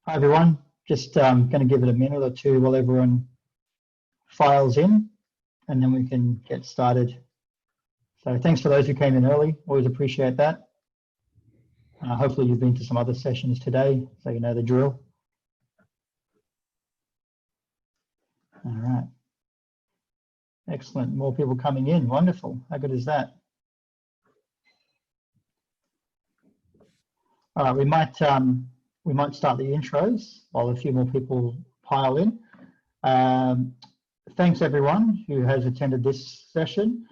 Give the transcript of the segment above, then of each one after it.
Hi everyone, just going to give it a minute or two while everyone files in and then we can get started. So thanks for those who came in early, always appreciate that. Hopefully you've been to some other sessions today, so you know the drill. All right, excellent, more people coming in, wonderful, how good is that? All right, we might start the intros while a few more people pile in. Thanks everyone who has attended this session,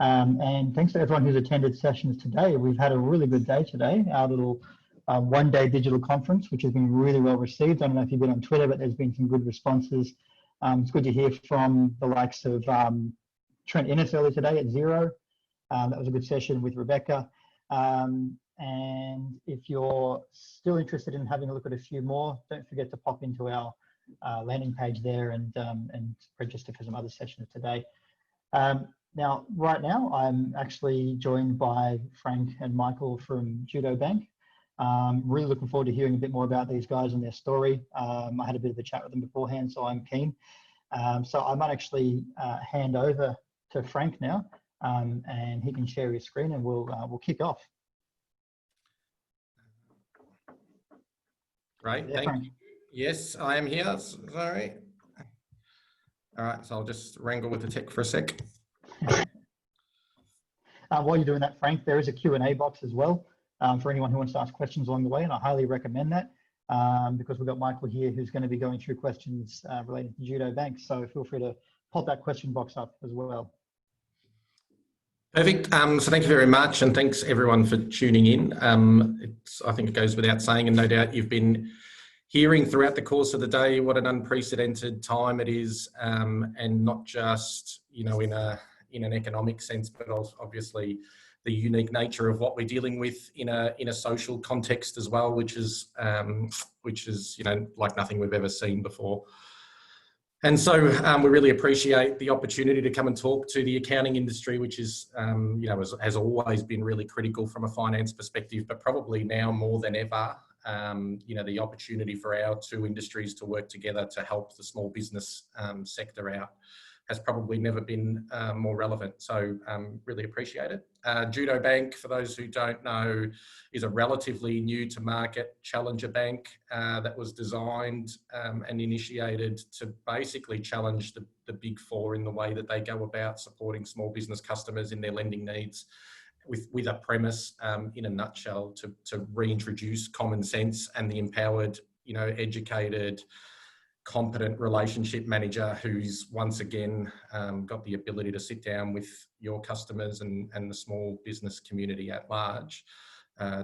and thanks to everyone who's attended sessions today. We've had a really good day today, our little one-day digital conference, which has been really well received. I don't know if you've been on Twitter, but there's been some good responses. It's good to hear from the likes of Trent Innes earlier today at Zero. That was a good session with Rebecca. And if you're still interested in having a look at a few more, don't forget to pop into our landing page there and register for some other sessions today. Now, right now, I'm actually joined by Frank and Michael from Judo Bank. Really looking forward to hearing a bit more about these guys and their story. I had a bit of a chat with them beforehand, so I'm keen. So I might actually hand over to Frank now, and he can share his screen and we'll kick off. Great, thank you. Yes, I am here, sorry. All right, so I'll just wrangle with the tech for a sec. While you're doing that, Frank, there is a Q&A box as well for anyone who wants to ask questions along the way, and I highly recommend that because we've got Michael here who's going to be going through questions related to Judo Bank, so feel free to pop that question box up as well. Perfect. So thank you very much, and thanks everyone for tuning in. I think it goes without saying, and no doubt you've been hearing throughout the course of the day what an unprecedented time it is, and not just in an economic sense, but obviously the unique nature of what we're dealing with in a social context as well, which is like nothing we've ever seen before. And so we really appreciate the opportunity to come and talk to the accounting industry, which is, has always been really critical from a finance perspective, but probably now more than ever, the opportunity for our two industries to work together to help the small business sector out has probably never been more relevant. So really appreciate it. Judo Bank, for those who don't know, is a relatively new to market challenger bank that was designed and initiated to basically challenge the big four in the way that they go about supporting small business customers in their lending needs, with a premise, in a nutshell, to reintroduce common sense and the empowered, educated, competent relationship manager who's once again got the ability to sit down with your customers and the small business community at large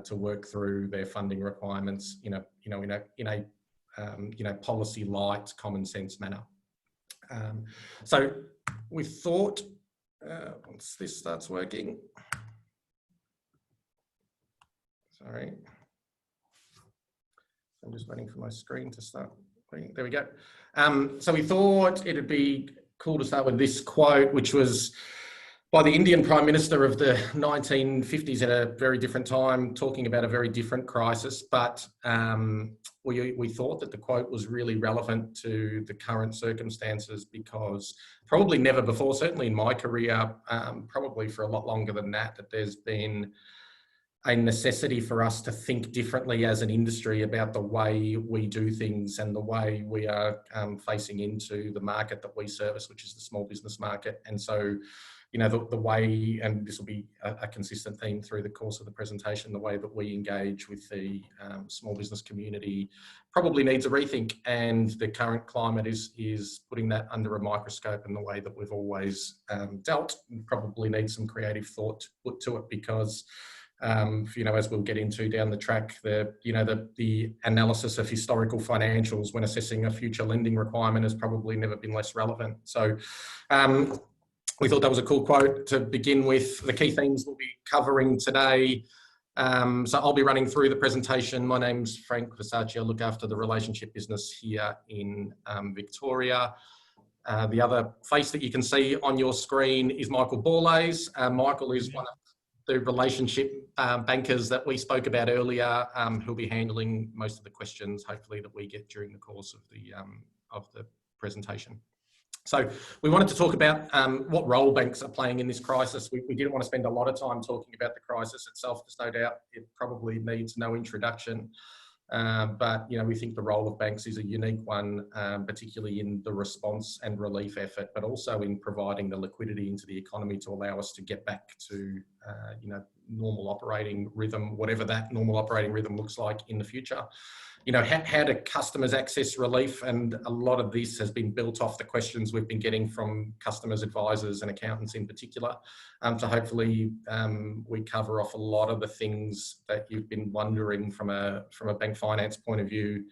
to work through their funding requirements in a policy light, common sense manner. So we thought once this starts working, sorry, I'm just waiting for my screen to start. There we go. So we thought it'd be cool to start with this quote, which was by the Indian Prime Minister of the 1950s at a very different time, talking about a very different crisis. But we thought that the quote was really relevant to the current circumstances because probably never before, certainly in my career, probably for a lot longer than that there's been a necessity for us to think differently as an industry about the way we do things and the way we are facing into the market that we service, which is the small business market. And so, the way, and this will be a consistent theme through the course of the presentation, the way that we engage with the small business community probably needs a rethink, and the current climate is putting that under a microscope in the way that we've always dealt. Probably needs some creative thought put to it because as we'll get into down the track, the analysis of historical financials when assessing a future lending requirement has probably never been less relevant. So we thought that was a cool quote to begin with. The key themes we'll be covering today. So I'll be running through the presentation. My name's Frank Versace. I look after the relationship business here in Victoria. The other face that you can see on your screen is Michael Borlase. Michael is one of the relationship bankers that we spoke about earlier, who'll be handling most of the questions, hopefully, that we get during the course of the presentation. So we wanted to talk about what role banks are playing in this crisis. We didn't want to spend a lot of time talking about the crisis itself. There's no doubt it probably needs no introduction. But we think the role of banks is a unique one, particularly in the response and relief effort, but also in providing the liquidity into the economy to allow us to get back to normal operating rhythm, whatever that normal operating rhythm looks like in the future. How do customers access relief? And a lot of this has been built off the questions we've been getting from customers, advisors and accountants in particular. So hopefully we cover off a lot of the things that you've been wondering from a bank finance point of view.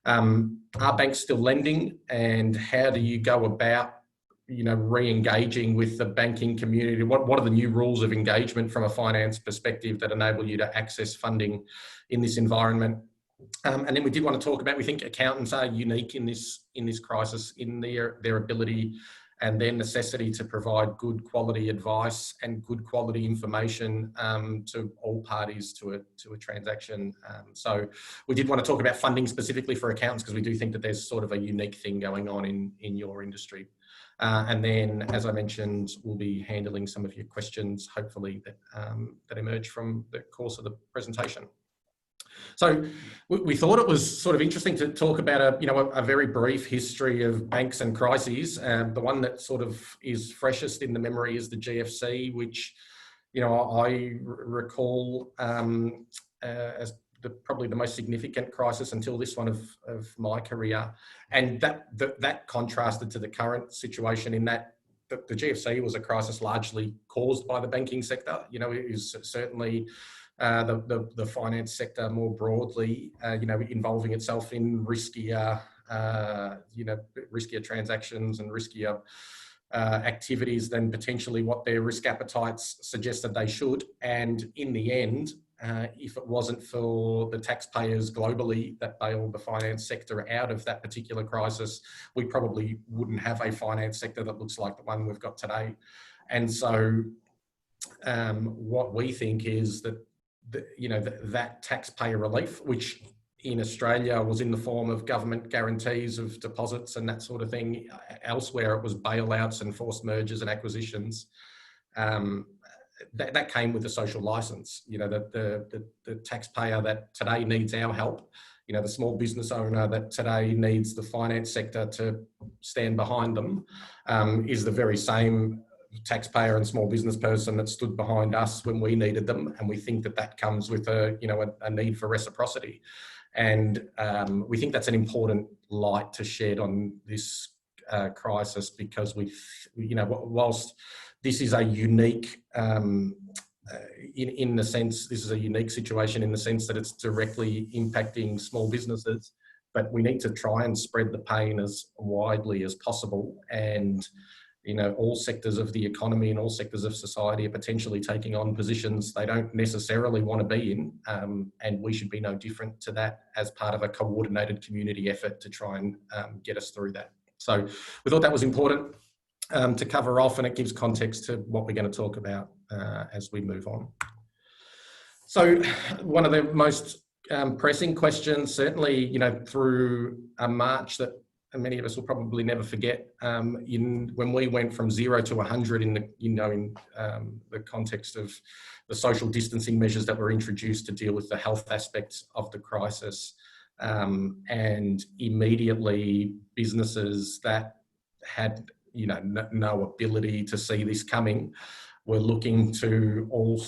Are banks still lending, and how do you go about re-engaging with the banking community? What are the new rules of engagement from a finance perspective that enable you to access funding in this environment? And then we did want to talk about, we think accountants are unique in this crisis in their ability and their necessity to provide good quality advice and good quality information to all parties to a transaction. So we did want to talk about funding specifically for accountants, because we do think that there's sort of a unique thing going on in your industry. And then, as I mentioned, we'll be handling some of your questions, hopefully, that emerge from the course of the presentation. So we thought it was sort of interesting to talk about a very brief history of banks and crises. The one that sort of is freshest in the memory is the GFC, which I recall as probably the most significant crisis until this one of my career, and that contrasted to the current situation in that the GFC was a crisis largely caused by the banking sector. It is certainly the finance sector more broadly, involving itself in riskier transactions and riskier activities than potentially what their risk appetites suggested they should. And in the end, if it wasn't for the taxpayers globally that bailed the finance sector out of that particular crisis, we probably wouldn't have a finance sector that looks like the one we've got today. And so what we think is that that taxpayer relief, which in Australia was in the form of government guarantees of deposits and that sort of thing. Elsewhere, it was bailouts and forced mergers and acquisitions. That came with a social license. The taxpayer that today needs our help, the small business owner that today needs the finance sector to stand behind them, is the very same taxpayer and small business person that stood behind us when we needed them. And we think that comes with a need for reciprocity. And we think that's an important light to shed on this crisis, because whilst this is a unique, in the sense, this is a unique situation in the sense that it's directly impacting small businesses, but we need to try and spread the pain as widely as possible. And all sectors of the economy and all sectors of society are potentially taking on positions they don't necessarily want to be in. And we should be no different to that as part of a coordinated community effort to try and get us through that. So we thought that was important to cover off, and it gives context to what we're going to talk about as we move on. So one of the most pressing questions, certainly, through a march that many of us will probably never forget, when we went from 0 to 100 in the context of the social distancing measures that were introduced to deal with the health aspects of the crisis, and immediately businesses that had no ability to see this coming were looking to all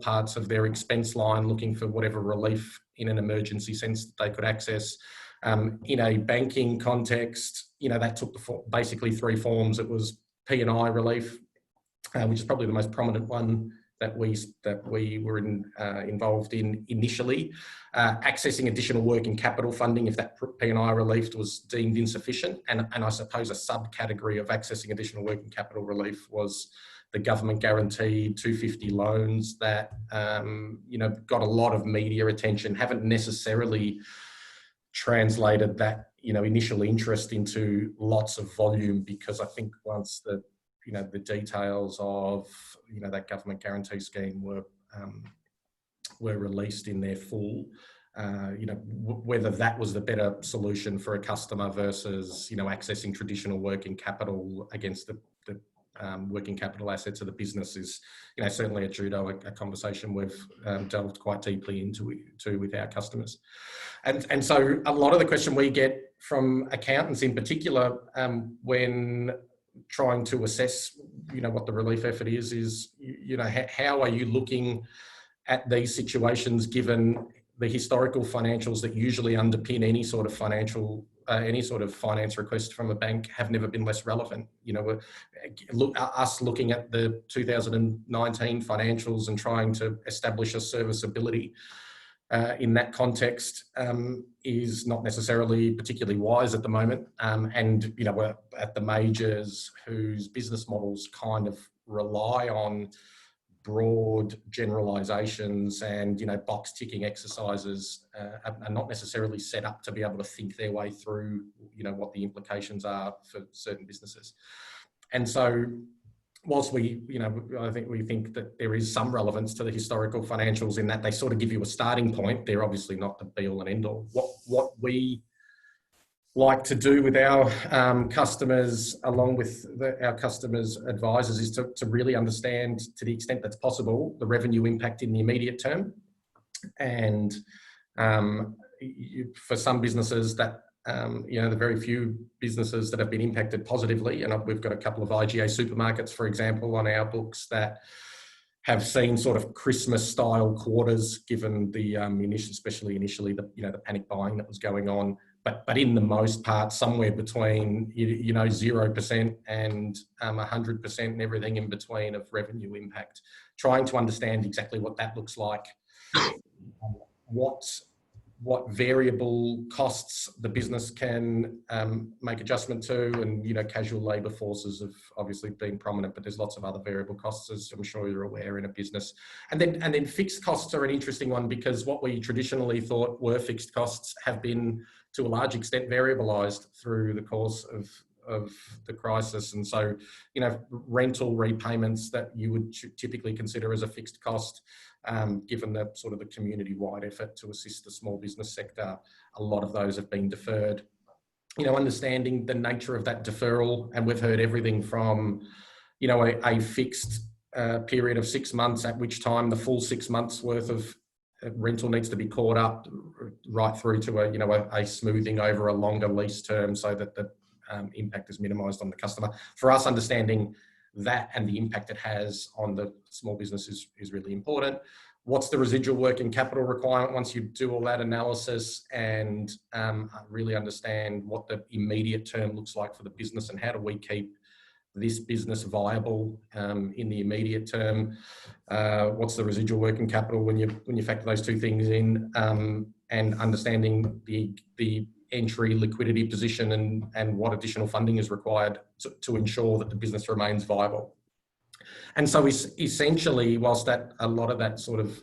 parts of their expense line, looking for whatever relief in an emergency sense that they could access. In a banking context, that took basically three forms. It was P&I relief, which is probably the most prominent one that we were involved in initially. Accessing additional working capital funding if that P&I relief was deemed insufficient, and I suppose a subcategory of accessing additional working capital relief was the government guaranteed 250 loans that got a lot of media attention, haven't necessarily translated that initial interest into lots of volume, because I think once the the details of, that government guarantee scheme were released in their full, whether that was the better solution for a customer versus, accessing traditional working capital against the working capital assets of the business is, certainly at Judo, a conversation we've delved quite deeply into with our customers. And so a lot of the question we get from accountants in particular, when trying to assess, what the relief effort is, how are you looking at these situations given the historical financials that usually underpin any sort of finance request from a bank have never been less relevant. Us looking at the 2019 financials and trying to establish a serviceability in that context is not necessarily particularly wise at the moment. And we're at the majors whose business models kind of rely on broad generalizations and box ticking exercises are not necessarily set up to be able to think their way through what the implications are for certain businesses. And so whilst we think that there is some relevance to the historical financials in that they sort of give you a starting point, they're obviously not the be all and end all. What we like to do with our customers, along with our customers' advisors, is to really understand, to the extent that's possible, the revenue impact in the immediate term. And for some businesses that, the very few businesses that have been impacted positively, and we've got a couple of IGA supermarkets, for example, on our books that have seen sort of Christmas-style quarters, given the especially initially the panic buying that was going on. But in the most part, somewhere between 0% and 100% and everything in between of revenue impact. Trying to understand exactly what that looks like, what variable costs the business can make adjustment to, and casual labour forces have obviously been prominent, but there's lots of other variable costs, as I'm sure you're aware, in a business. And then fixed costs are an interesting one, because what we traditionally thought were fixed costs have been to a large extent variabilised through the course of the crisis. And so, rental repayments that you would typically consider as a fixed cost, given the sort of the community-wide effort to assist the small business sector, a lot of those have been deferred. Understanding the nature of that deferral, and we've heard everything from, a fixed period of 6 months, at which time the full 6 months worth of rental needs to be caught up, right through to a smoothing over a longer lease term, so that the impact is minimised on the customer. For us, understanding that and the impact it has on the small business is really important. What's the residual working capital requirement once you do all that analysis, and really understand what the immediate term looks like for the business, and how do we keep this business viable in the immediate term? What's the residual working capital when you factor those two things in, and understanding the entry liquidity position and what additional funding is required to ensure that the business remains viable. And so essentially, whilst that a lot of that sort of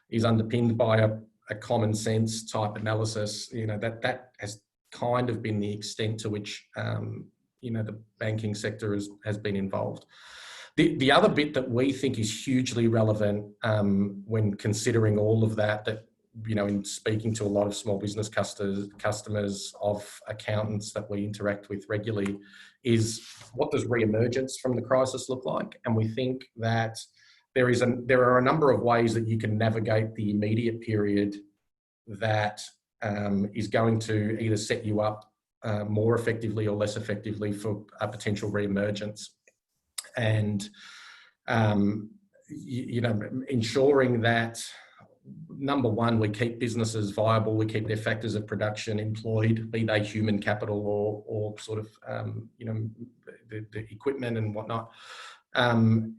is underpinned by a common sense type analysis, that has kind of been the extent to which the banking sector has been involved. The other bit that we think is hugely relevant when considering all of that, in speaking to a lot of small business customers of accountants that we interact with regularly, is what does re-emergence from the crisis look like? And we think that there are a number of ways that you can navigate the immediate period that is going to either set you up more effectively or less effectively for a potential re-emergence. And ensuring that, number one, we keep businesses viable, we keep their factors of production employed, be they human capital or sort of the equipment and whatnot.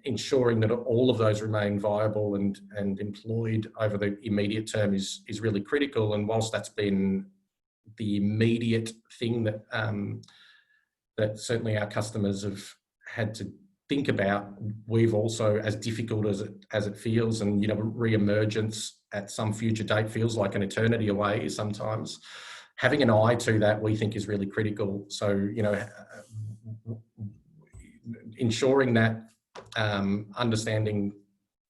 Ensuring that all of those remain viable and employed over the immediate term is really critical. And whilst that's been the immediate thing that that certainly our customers have had to think about, we've also, as difficult as it feels, and re-emergence at some future date feels like an eternity away sometimes, having an eye to that we think is really critical. So ensuring that understanding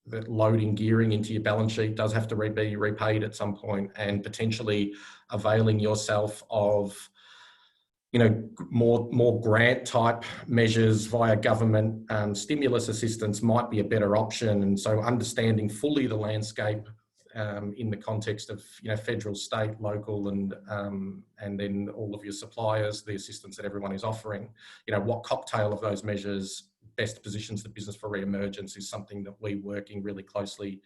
that loading gearing into your balance sheet does have to be repaid at some point, and potentially availing yourself of, you know, more grant type measures via government stimulus assistance might be a better option. And so understanding fully the landscape in the context of, you know, federal, state, local, and then all of your suppliers, the assistance that everyone is offering, you know, what cocktail of those measures best positions the business for re-emergence is something that we're working really closely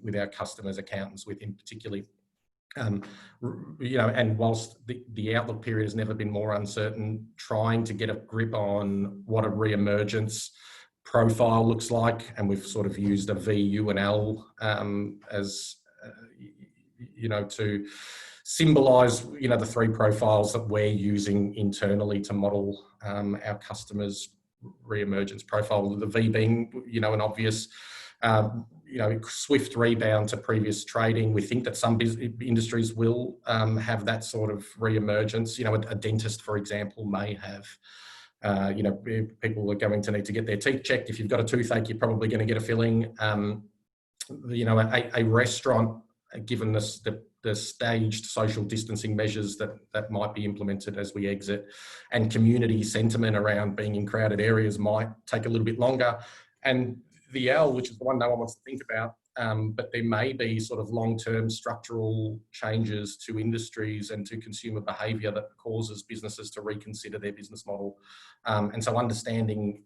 with our customers, accountants with in particular. You know, and whilst the outlook period has never been more uncertain, trying to get a grip on what a re-emergence profile looks like, and we've sort of used a V, U, and L as you know, to symbolise, you know, the three profiles that we're using internally to model our customers' re-emergence profile. The V being, you know, an obvious you know, swift rebound to previous trading. We think that some industries will have that sort of re-emergence. You know, a dentist, for example, may have, you know, people are going to need to get their teeth checked. If you've got a toothache, you're probably going to get a filling. You know, a restaurant, given the staged social distancing measures that might be implemented as we exit, and community sentiment around being in crowded areas might take a little bit longer. And the L, which is the one no one wants to think about, but there may be sort of long-term structural changes to industries and to consumer behaviour that causes businesses to reconsider their business model. And so understanding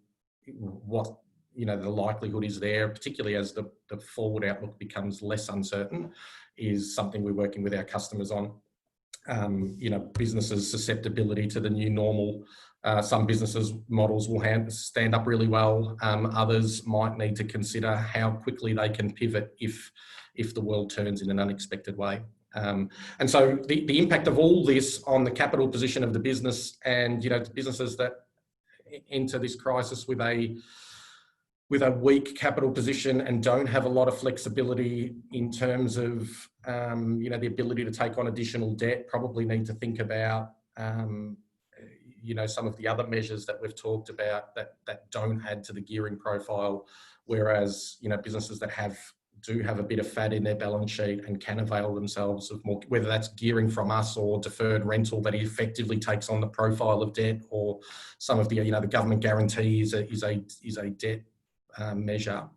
what, you know, the likelihood is there, particularly as the forward outlook becomes less uncertain, is something we're working with our customers on. You know, businesses' susceptibility to the new normal. Some businesses models will stand up really well. Others might need to consider how quickly they can pivot if the world turns in an unexpected way. And so the impact of all this on the capital position of the business, and, you know, businesses that enter this crisis with a weak capital position and don't have a lot of flexibility in terms of, you know, the ability to take on additional debt, probably need to think about, you know, some of the other measures that we've talked about that don't add to the gearing profile. Whereas, you know, businesses that do have a bit of fat in their balance sheet and can avail themselves of more, whether that's gearing from us or deferred rental that effectively takes on the profile of debt, or some of the, you know, the government guarantees is a debt measure.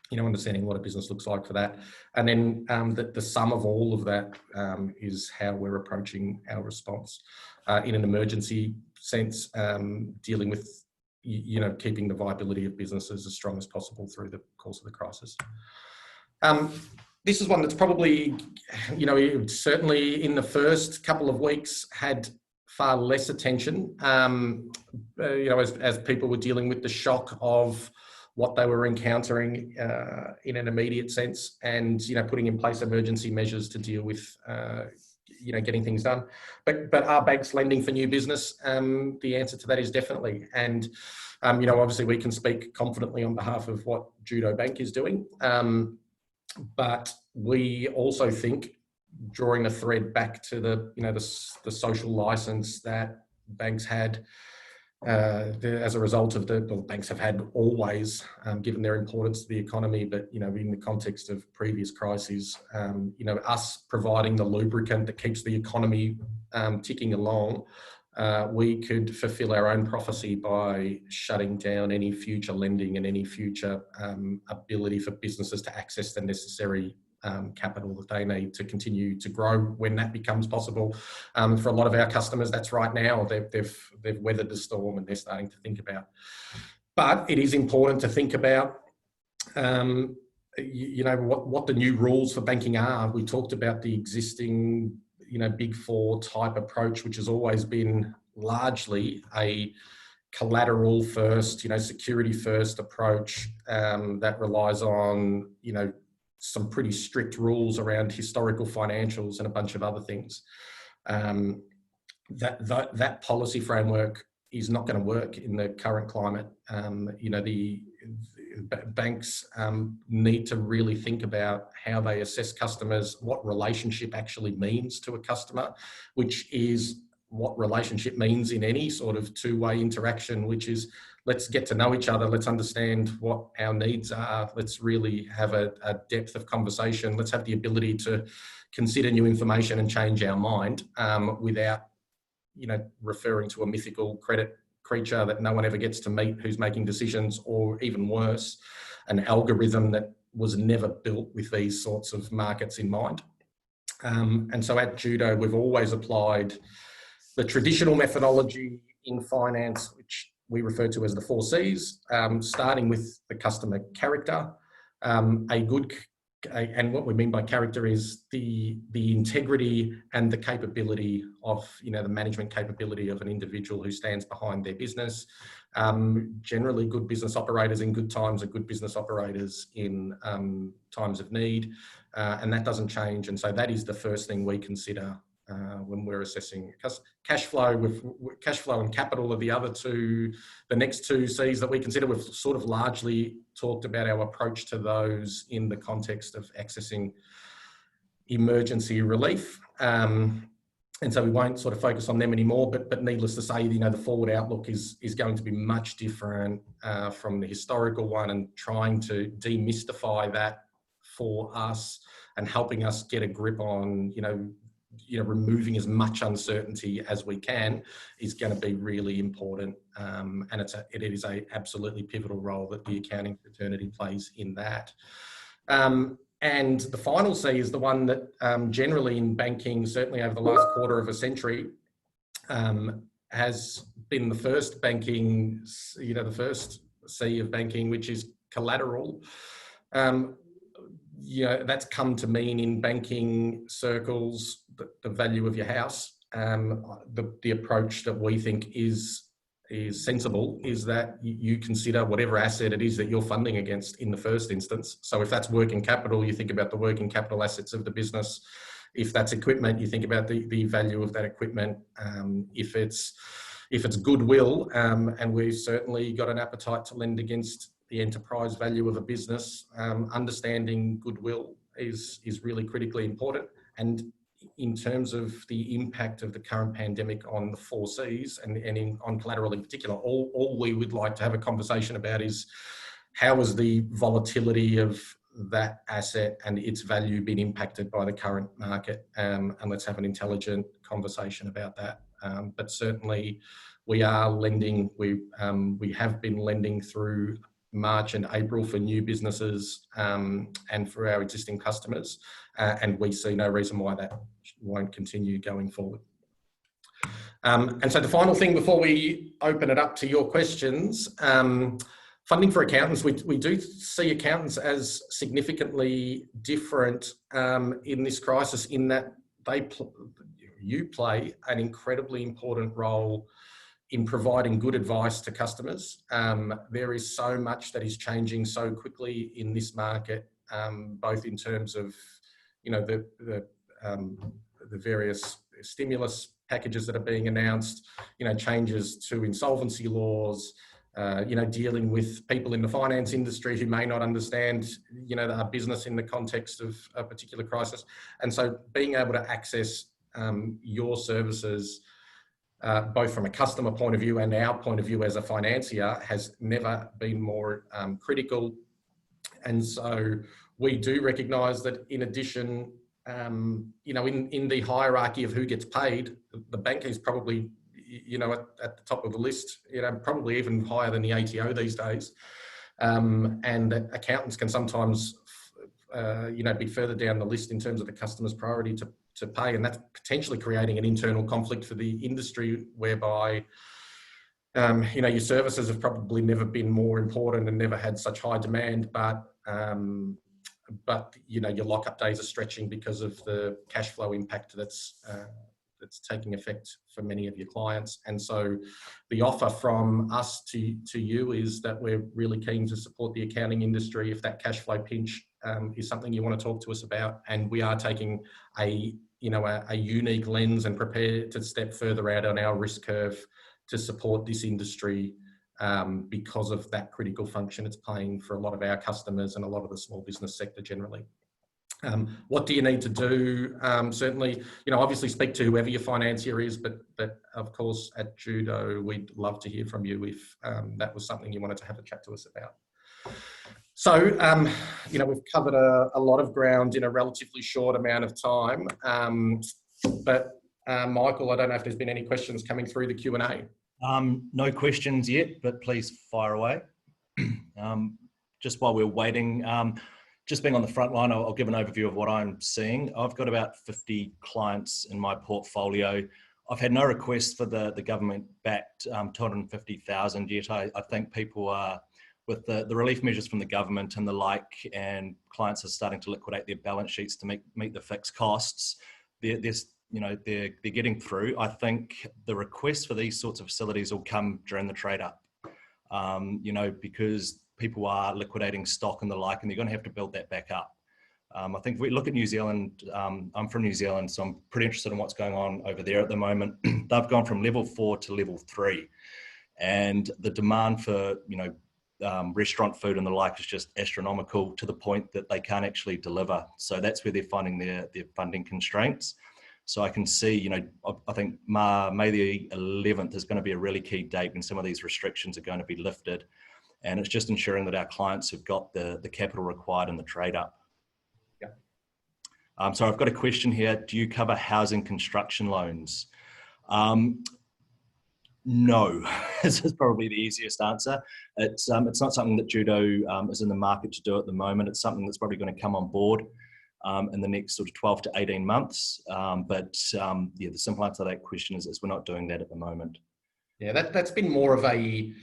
You know, understanding what a business looks like for that. And then the sum of all of that is how we're approaching our response in an emergency sense, dealing with, you know, keeping the viability of businesses as strong as possible through the course of the crisis. This is one that's probably, you know, certainly in the first couple of weeks had far less attention, you know, as people were dealing with the shock of what they were encountering in an immediate sense, and, you know, putting in place emergency measures to deal with, you know, getting things done. But are banks lending for new business? The answer to that is definitely. And, you know, obviously we can speak confidently on behalf of what Judo Bank is doing. But we also think, drawing a thread back to the, you know, the social license that banks had as a result of banks have had always, given their importance to the economy, but, you know, in the context of previous crises, you know, us providing the lubricant that keeps the economy ticking along, we could fulfill our own prophecy by shutting down any future lending and any future ability for businesses to access the necessary capital that they need to continue to grow when that becomes possible. For a lot of our customers, that's right now. They've weathered the storm and they're starting to think about. But it is important to think about, you know, what the new rules for banking are. We talked about the existing, you know, Big Four type approach, which has always been largely a collateral first, you know, security first approach that relies on, you know, some pretty strict rules around historical financials and a bunch of other things. That policy framework is not going to work in the current climate. You know, the banks need to really think about how they assess customers, what relationship actually means to a customer, which is what relationship means in any sort of two-way interaction, which is let's get to know each other. Let's understand what our needs are. Let's really have a depth of conversation. Let's have the ability to consider new information and change our mind without, referring to a mythical credit creature that no one ever gets to meet who's making decisions, or even worse, an algorithm that was never built with these sorts of markets in mind. And so at Judo, we've always applied the traditional methodology in finance, which we refer to as the 4 Cs, starting with the customer character. And what we mean by character is the integrity and the capability of, the management capability of an individual who stands behind their business. Generally, good business operators in good times are good business operators in times of need, and that doesn't change. And so that is the first thing we consider when we're assessing cash flow. With cash flow and capital are the next 2 C's that we consider. We've sort of largely talked about our approach to those in the context of accessing emergency relief. And so we won't sort of focus on them anymore, but needless to say, the forward outlook is going to be much different from the historical one, and trying to demystify that for us and helping us get a grip on, removing as much uncertainty as we can is going to be really important. And it is a absolutely pivotal role that the accounting fraternity plays in that. And the final C is the one that generally in banking, certainly over the last quarter of a century, has been the first banking, the first C of banking, which is collateral. That's come to mean in banking circles the value of your house. The approach that we think is sensible is that you consider whatever asset it is that you're funding against in the first instance. So if that's working capital, you think about the working capital assets of the business. If that's equipment, you think about the value of that equipment. If it's goodwill, and we've certainly got an appetite to lend against the enterprise value of a business, understanding goodwill is really critically important. And in terms of the impact of the current pandemic on the 4 Cs and on collateral in particular, all we would like to have a conversation about is how has the volatility of that asset and its value been impacted by the current market, and let's have an intelligent conversation about that. But certainly we are lending, we have been lending through March and April for new businesses and for our existing customers, and we see no reason why that won't continue going forward. And so the final thing before we open it up to your questions, funding for accountants, we do see accountants as significantly different in this crisis, in that you play an incredibly important role in providing good advice to customers. There is so much that is changing so quickly in this market, both in terms of, the various stimulus packages that are being announced, changes to insolvency laws, dealing with people in the finance industry who may not understand, our business in the context of a particular crisis. And so being able to access your services, both from a customer point of view and our point of view as a financier, has never been more critical. And so we do recognise that in addition, in the hierarchy of who gets paid, the bank is probably, at the top of the list, probably even higher than the ATO these days. And that accountants can sometimes, be further down the list in terms of the customer's priority to pay, and that's potentially creating an internal conflict for the industry, whereby your services have probably never been more important and never had such high demand, but your lockup days are stretching because of the cash flow impact that's taking effect for many of your clients. And so the offer from us to you is that we're really keen to support the accounting industry if that cash flow pinch is something you want to talk to us about. And we are taking a unique lens and prepared to step further out on our risk curve to support this industry because of that critical function it's playing for a lot of our customers and a lot of the small business sector generally. What do you need to do? Certainly, obviously speak to whoever your financier is, but of course at Judo, we'd love to hear from you if that was something you wanted to have a chat to us about. So, we've covered a lot of ground in a relatively short amount of time, but Michael, I don't know if there's been any questions coming through the Q&A. No questions yet, but please fire away. Just while we're waiting, just being on the front line, I'll give an overview of what I'm seeing. I've got about 50 clients in my portfolio. I've had no requests for the government-backed 250,000 yet. I think people are, with the relief measures from the government and the like, and clients are starting to liquidate their balance sheets to meet the fixed costs. They're getting through. I think the requests for these sorts of facilities will come during the trade up, because people are liquidating stock and the like, and they're going to have to build that back up. I think if we look at New Zealand, I'm from New Zealand, so I'm pretty interested in what's going on over there at the moment. They've gone from level 4 to level 3, and the demand for, restaurant food and the like is just astronomical, to the point that they can't actually deliver. So that's where they're finding their funding constraints. So I can see, I think May the 11th is going to be a really key date when some of these restrictions are going to be lifted. And it's just ensuring that our clients have got the capital required in the trade up. Yeah. So I've got a question here. Do you cover housing construction loans? No, this is probably the easiest answer. It's not something that Judo is in the market to do at the moment. It's something that's probably going to come on board in the next sort of 12 to 18 months. But the simple answer to that question is we're not doing that at the moment. Yeah, that's been more of a,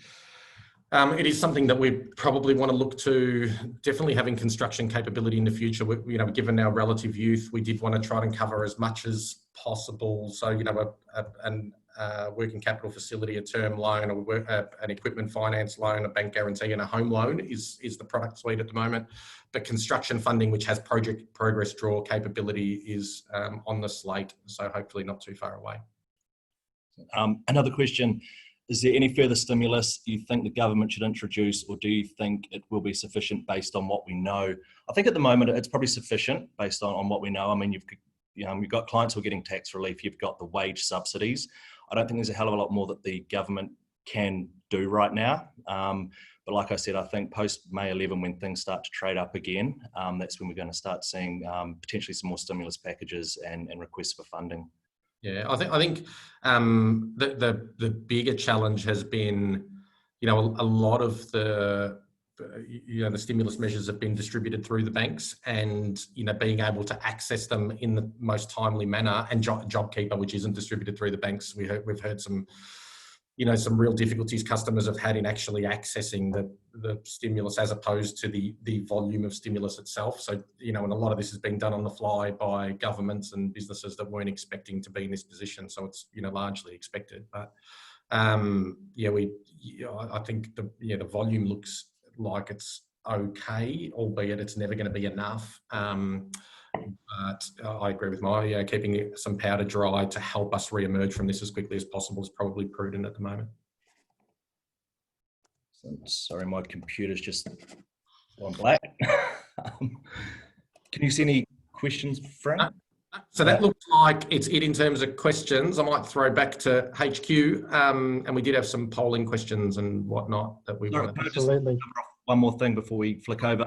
it is something that we probably want to look to, definitely having construction capability in the future. Given our relative youth, we did want to try and cover as much as possible. So, a working capital facility, a term loan, an equipment finance loan, a bank guarantee, and a home loan is the product suite at the moment. But construction funding, which has project progress draw capability, is on the slate. So hopefully not too far away. Another question. Is there any further stimulus you think the government should introduce, or do you think it will be sufficient based on what we know? I think at the moment it's probably sufficient based on what we know. I mean, you've got clients who are getting tax relief, you've got the wage subsidies. I don't think there's a hell of a lot more that the government can do right now. But like I said, I think post May 11, when things start to trade up again, that's when we're going to start seeing potentially some more stimulus packages and requests for funding. Yeah, I think the bigger challenge has been, a lot of the stimulus measures have been distributed through the banks, and being able to access them in the most timely manner, and JobKeeper, which isn't distributed through the banks, we've heard some real difficulties customers have had in actually accessing the stimulus, as opposed to the volume of stimulus itself. So, and a lot of this is being done on the fly by governments and businesses that weren't expecting to be in this position. So it's, largely expected. But I think the volume looks like it's okay, albeit it's never going to be enough. But I agree with Maya, keeping some powder dry to help us re-emerge from this as quickly as possible is probably prudent at the moment. Sorry, my computer's just gone black. Can you see any questions, Frank? So that looks like it's it in terms of questions. I might throw back to HQ, and we did have some polling questions and whatnot that we wanted. Absolutely. One more thing before we flick over.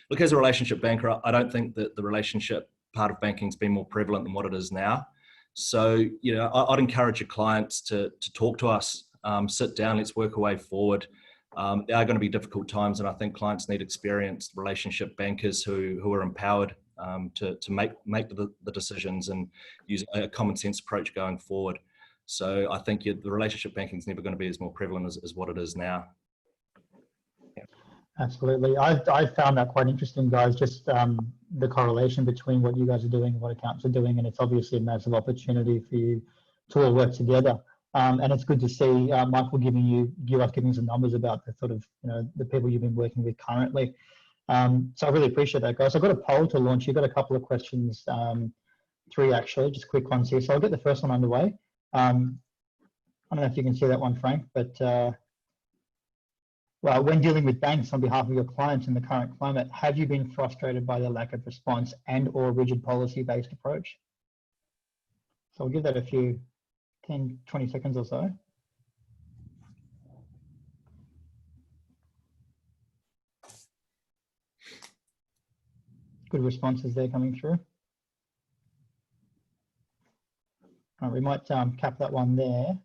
Look, as a relationship banker, I don't think that the relationship part of banking has been more prevalent than what it is now. So, I'd encourage your clients to talk to us, sit down, let's work our way forward. There are going to be difficult times, and I think clients need experienced relationship bankers who are empowered to make the decisions and use a common sense approach going forward. So I think the relationship banking is never going to be as more prevalent as what it is now. Absolutely. I found that quite interesting, guys, just the correlation between what you guys are doing and what accountants are doing. And it's obviously a massive opportunity for you to all work together. And it's good to see Michael giving some numbers about the sort of, the people you've been working with currently. So I really appreciate that, guys. I've got a poll to launch. You've got a couple of questions, 3 actually, just quick ones here. So I'll get the first one underway. I don't know if you can see that one, Frank, but Well, when dealing with banks on behalf of your clients in the current climate, have you been frustrated by their lack of response and or rigid policy-based approach? So I'll give that a few 10, 20 seconds or so. Good responses there coming through. All right, we might cap that one there.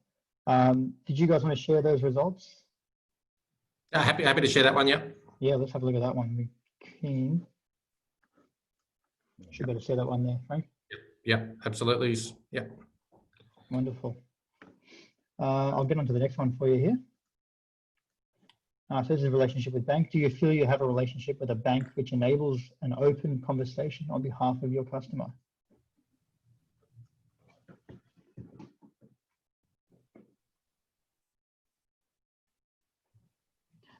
Did you guys want to share those results? Happy to share that one, yeah. Yeah, let's have a look at that one. We can. Should be able to share that one there, Frank. Yeah, absolutely. Yeah. Wonderful. I'll get on to the next one for you here. So this is a relationship with bank. Do you feel you have a relationship with a bank which enables an open conversation on behalf of your customer?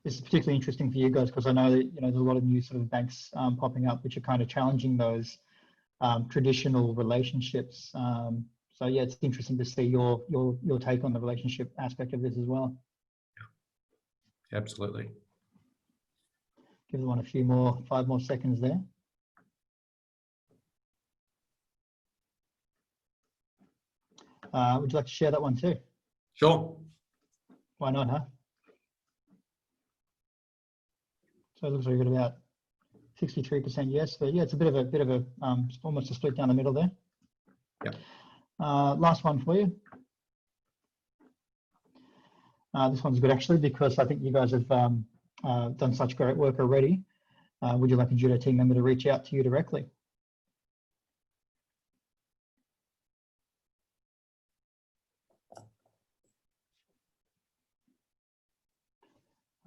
This is particularly interesting for you guys because I know that there's a lot of new sort of banks popping up which are kind of challenging those traditional relationships. So yeah, it's interesting to see your take on the relationship aspect of this as well. Yeah, absolutely. Give the one a few more, 5 more seconds there. Would you like to share that one too? Sure. Why not, huh? So it looks like we've got about 63% yes, but yeah, it's a bit of a almost a split down the middle there. Yeah. Last one for you. This one's good actually because I think you guys have done such great work already. Would you like a Judo team member to reach out to you directly?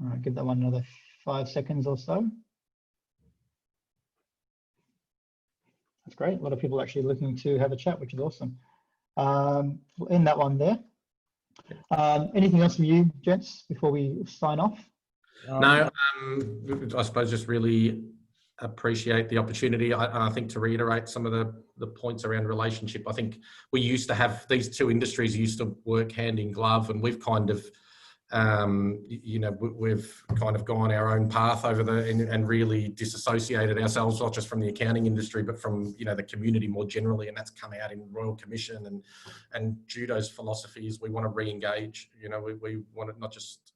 All right, give that one another 5 seconds or so. That's great. A lot of people actually looking to have a chat, which is awesome. We'll end that one there. Anything else from you, gents, before we sign off? No, I suppose just really appreciate the opportunity. I think to reiterate some of the points around relationship, I think we used to have these two industries used to work hand in glove, and we've kind of we've kind of gone our own path over and really disassociated ourselves, not just from the accounting industry, but from the community more generally, and that's come out in Royal Commission and Judo's philosophy is we want to re-engage. We want to not just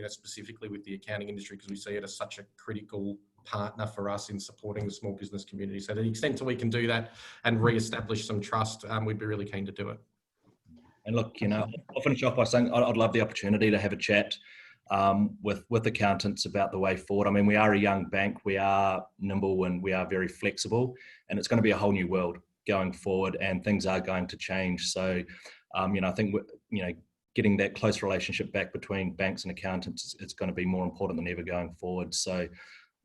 specifically with the accounting industry because we see it as such a critical partner for us in supporting the small business community. So to the extent that we can do that and re-establish some trust, we'd be really keen to do it. And look, I'll finish off by saying I'd love the opportunity to have a chat with accountants about the way forward. I mean, we are a young bank, we are nimble and we are very flexible, and it's going to be a whole new world going forward and things are going to change. So, I think, getting that close relationship back between banks and accountants, it's going to be more important than ever going forward. So,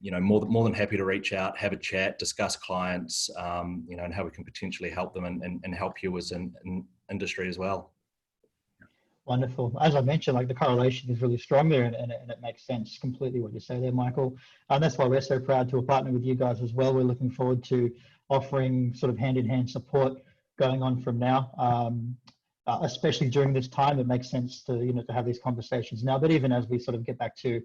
more than happy to reach out, have a chat, discuss clients, and how we can potentially help them and help you as an industry as well. Wonderful. As I mentioned, like the correlation is really strong there, and it makes sense completely what you say there, Michael. And that's why we're so proud to partner with you guys as well. We're looking forward to offering sort of hand-in-hand support going on from now. Especially during this time, it makes sense to to have these conversations now. But even as we sort of get back to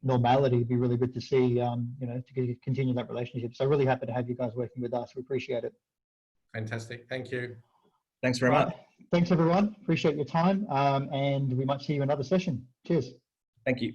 normality, it'd be really good to see to continue that relationship. So really happy to have you guys working with us. We appreciate it. Fantastic. Thank you. Thanks very much. Thanks everyone. Appreciate your time, and we might see you in another session. Cheers. Thank you.